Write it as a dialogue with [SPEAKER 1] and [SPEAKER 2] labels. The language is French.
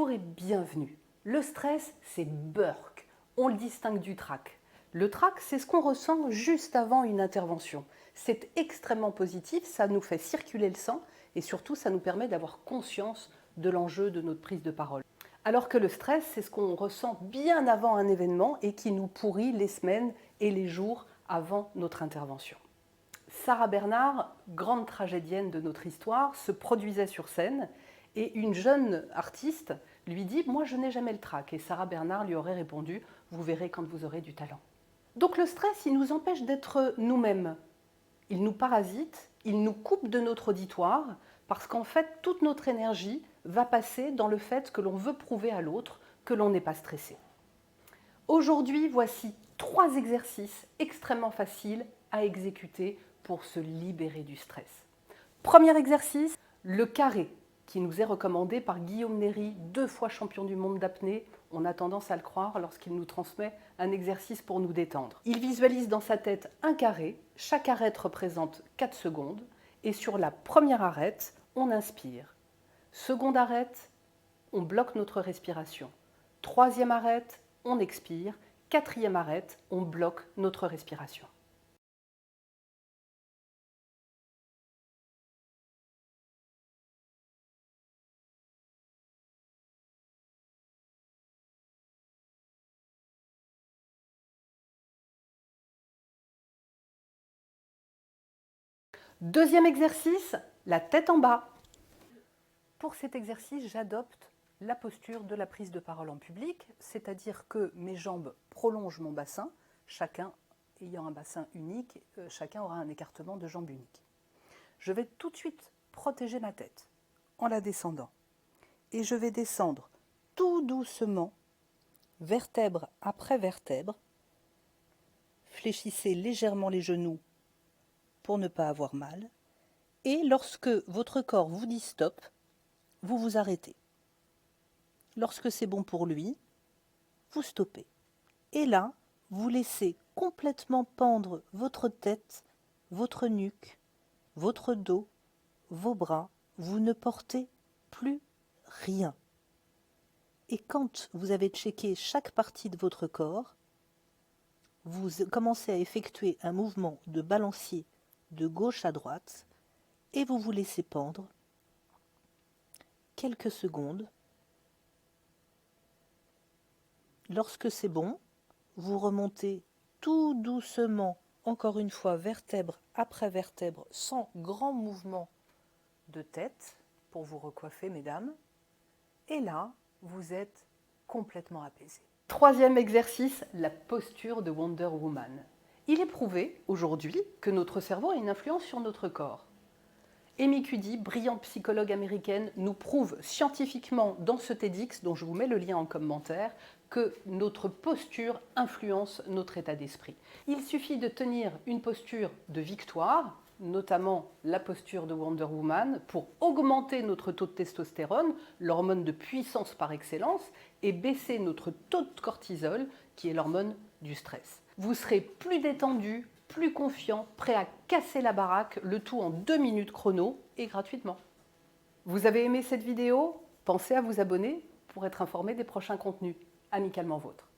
[SPEAKER 1] Bonjour et bienvenue. Le stress, c'est Burke. On le distingue du trac. Le trac, c'est ce qu'on ressent juste avant une intervention. C'est extrêmement positif, ça nous fait circuler le sang et surtout, ça nous permet d'avoir conscience de l'enjeu de notre prise de parole. Alors que le stress, c'est ce qu'on ressent bien avant un événement et qui nous pourrit les semaines et les jours avant notre intervention. Sarah Bernard, grande tragédienne de notre histoire, se produisait sur scène et une jeune artiste lui dit « Moi, je n'ai jamais le trac ». Et Sarah Bernard lui aurait répondu « Vous verrez quand vous aurez du talent ». Donc le stress, il nous empêche d'être nous-mêmes. Il nous parasite, il nous coupe de notre auditoire parce qu'en fait, toute notre énergie va passer dans le fait que l'on veut prouver à l'autre que l'on n'est pas stressé. Aujourd'hui, voici 3 exercices extrêmement faciles à exécuter pour se libérer du stress. Premier exercice, le carré, qui nous est recommandé par Guillaume Néry, 2 fois champion du monde d'apnée. On a tendance à le croire lorsqu'il nous transmet un exercice pour nous détendre. Il visualise dans sa tête un carré, chaque arête représente 4 secondes, et sur la première arête, on inspire. Seconde arête, on bloque notre respiration. Troisième arête, on expire. Quatrième arête, on bloque notre respiration. Deuxième exercice, la tête en bas. Pour cet exercice, j'adopte la posture de la prise de parole en public, c'est-à-dire que mes jambes prolongent mon bassin, chacun ayant un bassin unique, chacun aura un écartement de jambes unique. Je vais tout de suite protéger ma tête en la descendant. Et je vais descendre tout doucement, vertèbre après vertèbre. Fléchissez légèrement les genoux pour ne pas avoir mal. Et lorsque votre corps vous dit stop, vous vous arrêtez. Lorsque c'est bon pour lui, vous stoppez. Et là, vous laissez complètement pendre votre tête, votre nuque, votre dos, vos bras. Vous ne portez plus rien. Et quand vous avez checké chaque partie de votre corps, vous commencez à effectuer un mouvement de balancier de gauche à droite et vous vous laissez pendre quelques secondes. Lorsque c'est bon, vous remontez tout doucement, encore une fois, vertèbre après vertèbre, sans grand mouvement de tête, pour vous recoiffer, mesdames. Et là, vous êtes complètement apaisé. Troisième exercice, la posture de Wonder Woman. Il est prouvé aujourd'hui que notre cerveau a une influence sur notre corps. Amy Cuddy, brillante psychologue américaine, nous prouve scientifiquement dans ce TEDx, dont je vous mets le lien en commentaire, que notre posture influence notre état d'esprit. Il suffit de tenir une posture de victoire, notamment la posture de Wonder Woman, pour augmenter notre taux de testostérone, l'hormone de puissance par excellence, et baisser notre taux de cortisol, qui est l'hormone du stress. Vous serez plus détendu, plus confiant, prêt à casser la baraque, le tout en 2 minutes chrono et gratuitement. Vous avez aimé cette vidéo? Pensez à vous abonner pour être informé des prochains contenus. Amicalement vôtre.